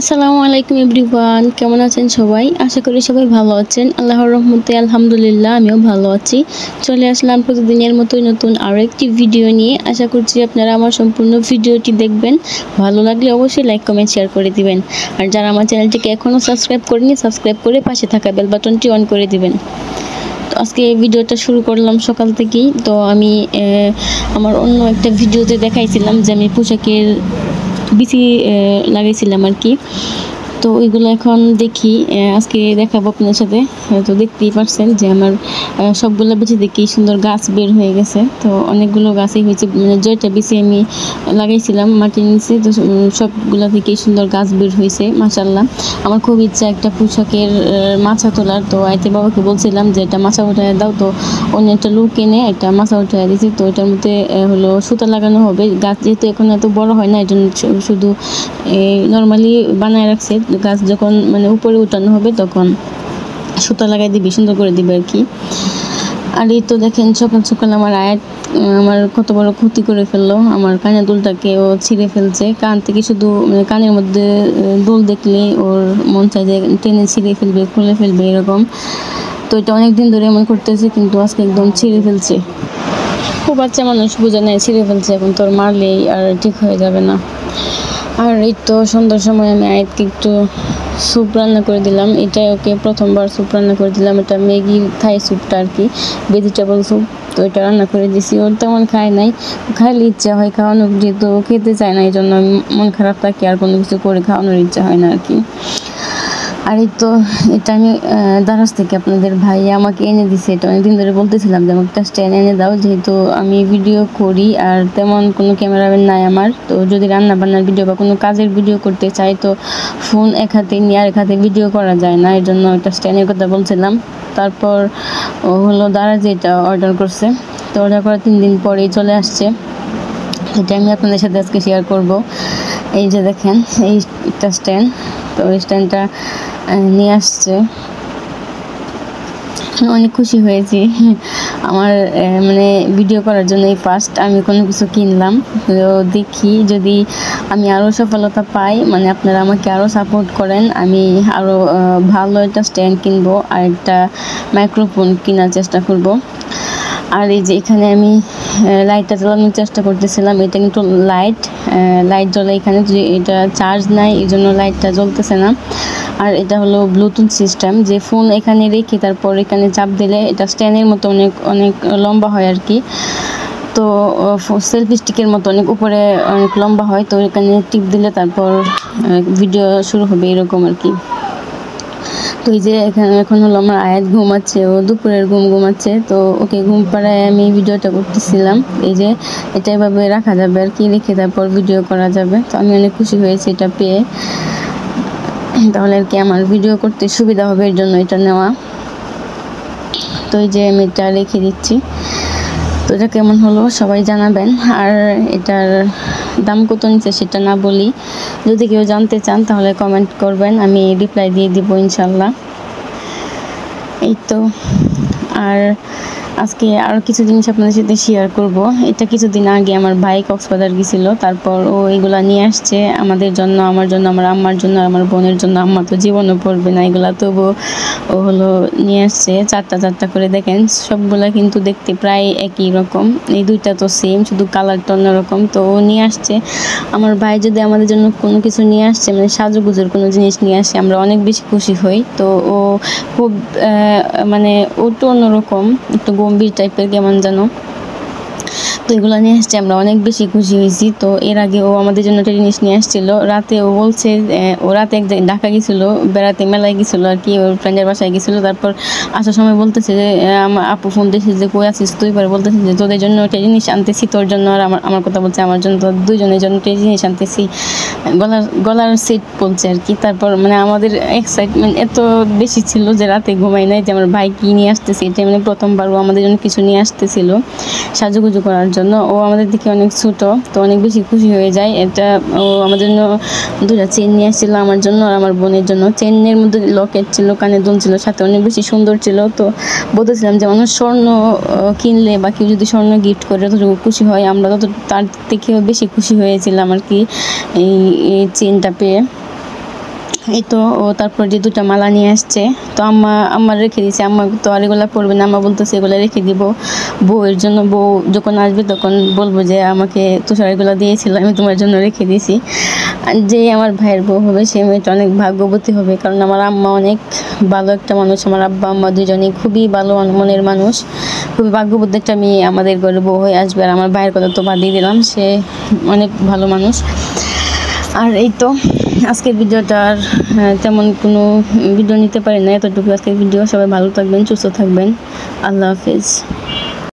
আসসালামু আলাইকুম এভরিওয়ান, কেমন আছেন সবাই? আশা করি সবাই ভালো আছেন। আল্লাহর রহমতে আলহামদুলিল্লাহ আমিও ভালো আছি। চলে আসলাম প্রতিদিনের মতোই নতুন আরও একটি ভিডিও নিয়ে। আশা করছি আপনারা আমার সম্পূর্ণ ভিডিওটি দেখবেন। ভালো লাগলে অবশ্যই লাইক কমেন্ট শেয়ার করে দিবেন। আর যারা আমার চ্যানেলটিকে এখনও সাবস্ক্রাইব করেনি, সাবস্ক্রাইব করে পাশে থাকা বেল বাটনটি অন করে দিবেন। তো আজকে এই ভিডিওটা শুরু করলাম সকাল থেকেই। তো আমি আমার অন্য একটা ভিডিওতে দেখাইছিলাম যে আমি পোশাকের বিচি লাগাইছিলাম আর কি। তো ওইগুলো এখন দেখি, আজকে দেখাবো আপনাদের সাথে। তো দেখতেই পারছেন যে আমার সবগুলো বিচি দেখেই সুন্দর গাছ বের হয়ে গেছে। তো অনেকগুলো গাছই হয়েছে, মানে জয়টা বিচি আমি লাগাইছিলাম মাটির নিচে, তো সবগুলা থেকেই সুন্দর গাছ বের হয়েছে মাশাআল্লাহ। আমার খুব ইচ্ছা একটা পোশাকের মাছা তোলার। তো আইতে বাবাকে বলছিলাম যে এটা মাছা উঠায় দাও, তো অন্য একটা লোক এনে একটা মাছা উঠায় দিয়েছি। তো এটার মধ্যে হলো সুতা লাগানো হবে। গাছ যেহেতু এখন এত বড় হয় না, এই জন্য শুধু নর্মালি বানায় রাখছে। গাছ যখন মানে উপরে উঠানো হবে তখন সুতা লাগাই দিবি, সুন্দর করে দিবে আর কি। আর এই তো দেখেন সকাল সকাল আমার আয়াত আমার কত বড় ক্ষতি করে ফেললো। আমার কানের দুলটাকে ও ছিঁড়ে ফেলছে। কান থেকে শুধু মানে কানের মধ্যে দুল দেখলে ওর মন চায় যে টেনে ছিঁড়ে ফেলবে, খুলে ফেলবে এরকম। তো এটা অনেক দিন ধরে এমন করতেছে, কিন্তু আজকে একদম ছিঁড়ে ফেলছে। খুব বাচ্চা মানুষ বুঝে নেয়, ছিঁড়ে ফেলছে, এখন তোর মারলেই আর ঠিক হয়ে যাবে না। আর এই তো সন্ধ্যার সময় আমি আয়াতকে একটু স্যুপ রান্না করে দিলাম। এটাই ওকে প্রথমবার স্যুপ রান্না করে দিলাম। এটা ম্যাগি থাই স্যুপটা আর কি, ভেজিটেবল স্যুপ। তো এটা রান্না করে দিছি। ওর তেমন খায় নাই, খাইলে ইচ্ছা হয় খাওয়ানোর, যেহেতু খেতে চায় না এই জন্য মন খারাপ থাকে, আর কোনো কিছু করে খাওয়ানোর ইচ্ছা হয় না আর কি। আর এই তো এটা আমি দারাজ থেকে আপনাদের ভাই আমাকে এনে দিছে। এটা অনেকদিন ধরে বলতেছিলাম যে আমাকে একটা স্ট্যান্ড এনে দাও, যেহেতু আমি ভিডিও করি আর তেমন কোনো ক্যামেরাম্যান নাই আমার। তো যদি রান্না বান্নার ভিডিও বা কোনো কাজের ভিডিও করতে চাই, তো ফোন এক হাতে নিয়ে আর এক হাতে ভিডিও করা যায় না, এর জন্য একটা স্ট্যান্ডের কথা বলছিলাম। তারপর ও হলো দারাজে এটা অর্ডার করছে। তো অর্ডার করার 3 দিন পরেই চলে আসছে। এটা আমি আপনাদের সাথে আজকে শেয়ার করব। এই যে দেখেন এইটা স্ট্যান্ড। তো এই স্ট্যান্ডটা নিয়ে আসছে, অনেক খুশি হয়েছি। আমার মানে ভিডিও করার জন্য এই ফার্স্ট আমি কোনো কিছু কিনলাম। তো দেখি যদি আমি আরও সফলতা পাই, মানে আপনারা আমাকে আরও সাপোর্ট করেন, আমি আরও ভালো একটা স্ট্যান্ড কিনবো আর একটা মাইক্রোফোন কেনার চেষ্টা করব। আর এই যে এখানে আমি লাইটটা জ্বালানোর চেষ্টা করতেছিলাম। এটা কিন্তু লাইট জ্বলে এখানে, যে এটা চার্জ নাই এই জন্য লাইটটা জ্বলতেছে না। আর এটা হলো ব্লুটুথ সিস্টেম, যে ফোন এখানে রেখে তারপর এখানে চাপ দিলে এটা স্ট্যান্ডের মতো অনেক অনেক লম্বা হয় আর কি। তো সেলফি স্টিকের মতো অনেক উপরে অনেক লম্বা হয়। তো এখানে টিপ দিলে তারপর ভিডিও শুরু হবে এরকম আর কি। তো এই যে এখানে এখন হলো আমার আয়াত ঘুমাচ্ছে, ও দুপুরের ঘুমাচ্ছে। তো ওকে ঘুম পাড়ায় আমি ভিডিওটা করতেছিলাম। এই যে এটা এভাবে রাখা যাবে আর কি, রেখে তারপর ভিডিও করা যাবে। তো আমি অনেক খুশি হয়েছি এটা পেয়ে। তাহলে আর কি আমার ভিডিও করতে সুবিধা হবে, এর জন্য এটা নেওয়া। তো এই যে আমি এটা রেখে দিচ্ছি। তো এটা কেমন হলো সবাই জানাবেন। আর এটার দাম কত নিচ্ছে সেটা না বলি, যদি কেউ জানতে চান তাহলে কমেন্ট করবেন, আমি রিপ্লাই দিয়ে দিব ইনশাল্লাহ। এই তো আর আজকে আরও কিছু জিনিস আপনাদের সাথে শেয়ার করব। এটা কিছুদিন আগে আমার ভাই কক্সবাজার গিয়েছিল, তারপর ও এগুলা নিয়ে আসছে আমাদের জন্য, আমার জন্য, আমার আম্মার জন্য, আমার বোনের জন্য। আম্মা তো জীবনও পড়বে না এগুলা, তবু ও হলো নিয়ে আসছে চারটা করে। দেখেন সবগুলা কিন্তু দেখতে প্রায় একই রকম, এই দুইটা তো সেম, শুধু কালারটা অন্যরকম। তো ও নিয়ে আসছে। আমার ভাই যদি আমাদের জন্য কোনো কিছু নিয়ে আসছে, মানে সাজুগুজুর কোনো জিনিস নিয়ে আসে, আমরা অনেক বেশি খুশি হই। তো ও খুব মানে ও তো অন্যরকম, একটু গম্ভীর টাইপের কেমন যেন। তো এগুলো নিয়ে আসছে, আমরা অনেক বেশি খুশি হয়েছি। তো এর আগে ও আমাদের জন্য একটা জিনিস নিয়ে আসছিল। রাতে ও বলছে ও রাতে এক জায়গায় ঢাকা গেছিলো, বেড়াতে, মেলায় গেছিলো আর কি, ওর ফ্রেন্ডের বাসায় গেছিলো। তারপর আসার সময় বলতেছে যে আমার আপু ফোন দিয়েছে যে কই আছিস তুই, পরে বলতেছে যে তোদের জন্য একটা জিনিস আনতেছি, তোর জন্য আর আমার কথা বলছে, আমার জন্য, তো দুজনের জন্য একটা জিনিস আনতেছি, গলার সেট বলছে আর কি। তারপর মানে আমাদের এক্সাইটমেন্ট এত বেশি ছিল যে রাতে ঘুমাই নাই, যে আমার ভাই কী নিয়ে আসতেছে। এটা মানে প্রথমবার ও আমাদের জন্য কিছু নিয়ে আসতেছিল সাজুগুজু করার জন্য। ও আমাদের দিকে অনেক ছোটো, তো অনেক বেশি খুশি হয়ে যায়। এটা ও আমাদের জন্য দুটা চেন নিয়ে আসছিল, আমার জন্য আর আমার বোনের জন্য। চেনের মধ্যে লকেট ছিল, কানের দুল ছিল, সাথে অনেক বেশি সুন্দর ছিল। তো বলতেছিলাম যে মানুষ স্বর্ণ কিনলে বা কেউ যদি স্বর্ণ গিফট করে ততটুকু খুশি হয়, আমরা তত তার থেকেও বেশি খুশি হয়েছিলাম আর কি এই চেনটা পেয়ে। এই তো ও তারপর যে দুটো মালা নিয়ে আসছে, তো আমার রেখে দিয়েছে। আম্মা তো আর এগুলো পরবে না, আম্মা বলতেছে এগুলো রেখে দিব বউয়ের জন্য, বউ যখন আসবে তখন বলবো যে আমাকে তুষার এগুলো দিয়েছিল, আমি তোমার জন্য রেখে দিয়েছি। আর যে আমার ভাইয়ের বউ হবে সে মেয়েটা অনেক ভাগ্যবতী হবে, কারণ আমার আম্মা অনেক ভালো একটা মানুষ, আমার আব্বা আম্মা দুজনেই খুবই ভালো মনের মানুষ, খুবই ভাগ্যবতী একটা মেয়ে আমাদের ঘরে বউ হয়ে আসবে। আর আমার ভাইয়ের কথা তো বাদই দিলাম, সে অনেক ভালো মানুষ। আর এই তো আজকের ভিডিওটার তেমন কোনো ভিডিও নিতে পারি না, এতটুকু আজকের ভিডিও। সবাই ভালো থাকবেন, সুস্থ থাকবেন, আল্লাহ হাফিজ।